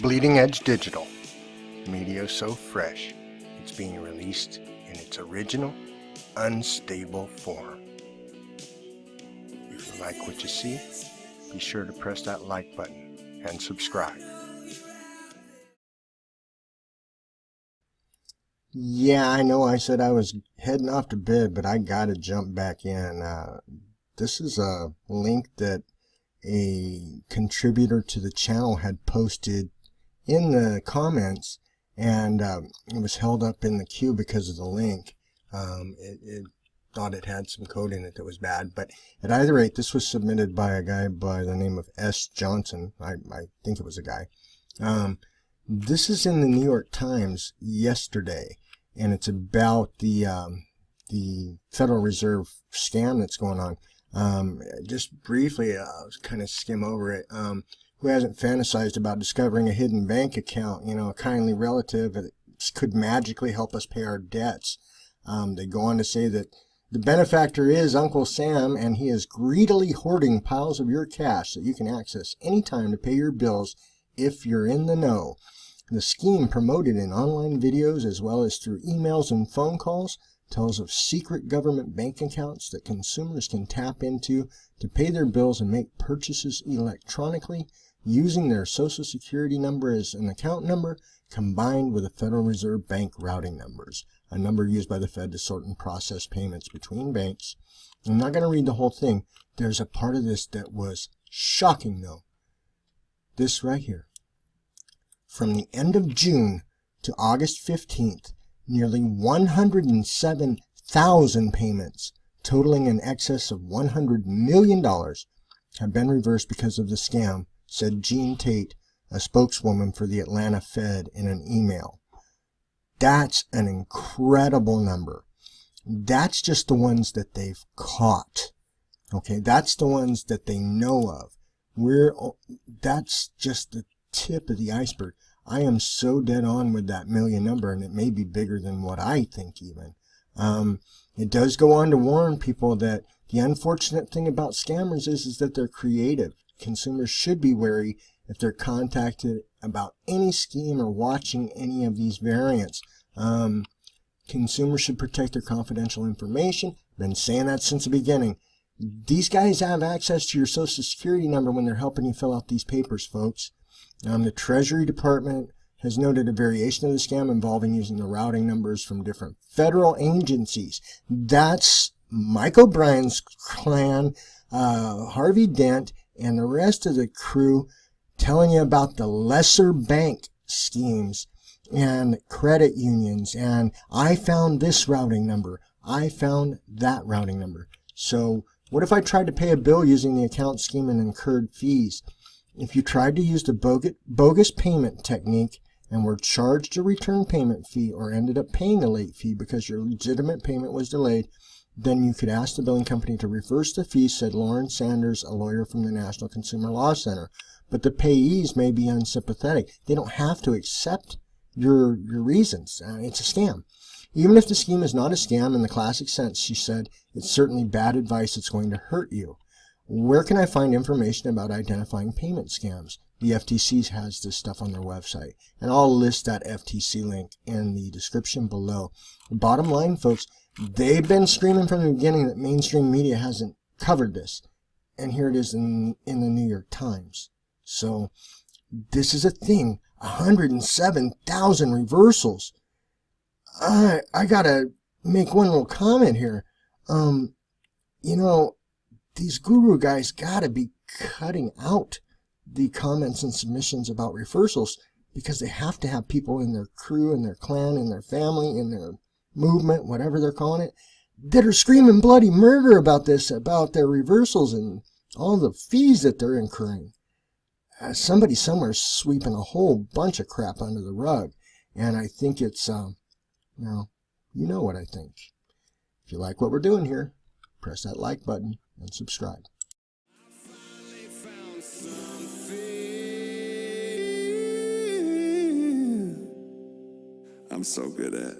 Bleeding Edge Digital, media so fresh, it's being released in its original, unstable form. If you like what you see, be sure to press that like button and subscribe. Yeah, I know I said I was heading off to bed, but I gotta jump back in. This is a link that a contributor to the channel had posted in the comments, and it was held up in the queue because of the link. It thought it had some code in it that was bad, but at either rate, this was submitted by a guy by the name of S. Johnson. I think it was a guy. This is in the New York Times yesterday, and it's about the Federal Reserve scam that's going on. Just briefly, I'll kind of skim over it. Who hasn't fantasized about discovering a hidden bank account, a kindly relative that could magically help us pay our debts? They go on to say that the benefactor is Uncle Sam, and he is greedily hoarding piles of your cash that you can access anytime to pay your bills if you're in the know. The scheme, promoted in online videos as well as through emails and phone calls, tells of secret government bank accounts that consumers can tap into to pay their bills and make purchases electronically, using their Social Security number as an account number combined with the Federal Reserve Bank routing numbers, a number used by the Fed to sort and process payments between banks. I'm not going to read the whole thing. There's a part of this that was shocking, though. This right here. From the end of June to August 15th, nearly 107,000 payments, totaling in excess of $100 million, have been reversed because of the scam, said Jean Tate, a spokeswoman for the Atlanta Fed, in an email. That's an incredible number. That's just the ones that they've caught. Okay, that's the ones that they know of. That's just the tip of the iceberg. I am so dead on with that million number, and it may be bigger than what I think even. It does go on to warn people that the unfortunate thing about scammers is that they're creative. Consumers should be wary if they're contacted about any scheme or watching any of these variants. Consumers should protect their confidential information. Been saying that since the beginning. These guys have access to your Social Security number when they're helping you fill out these papers, folks. The Treasury Department has noted a variation of the scam involving using the routing numbers from different federal agencies. That's Mike O'Brien's clan, Harvey Dent, and the rest of the crew telling you about the lesser bank schemes and credit unions. And I found this routing number. I found that routing number. So what if I tried to pay a bill using the account scheme and incurred fees? If you tried to use the bogus payment technique and were charged a return payment fee or ended up paying a late fee because your legitimate payment was delayed, then you could ask the billing company to reverse the fee, said Lauren Sanders, a lawyer from the National Consumer Law Center. But the payees may be unsympathetic. They don't have to accept your reasons. It's a scam. Even if the scheme is not a scam in the classic sense, she said, it's certainly bad advice that's going to hurt you. Where can I find information about identifying payment scams? The FTC has this stuff on their website, and I'll list that FTC link in the description below. Bottom line, folks, they've been screaming from the beginning that mainstream media hasn't covered this, and here it is in the New York Times. So this is a thing. 107,000 reversals. I gotta make one little comment here. These guru guys gotta be cutting out the comments and submissions about reversals, because they have to have people in their crew, in their clan, in their family, in their movement, whatever they're calling it, that are screaming bloody murder about this, about their reversals and all the fees that they're incurring. Somebody somewhere is sweeping a whole bunch of crap under the rug, and I think it's, you know what I think. If you like what we're doing here, press that like button and subscribe. I'm so good at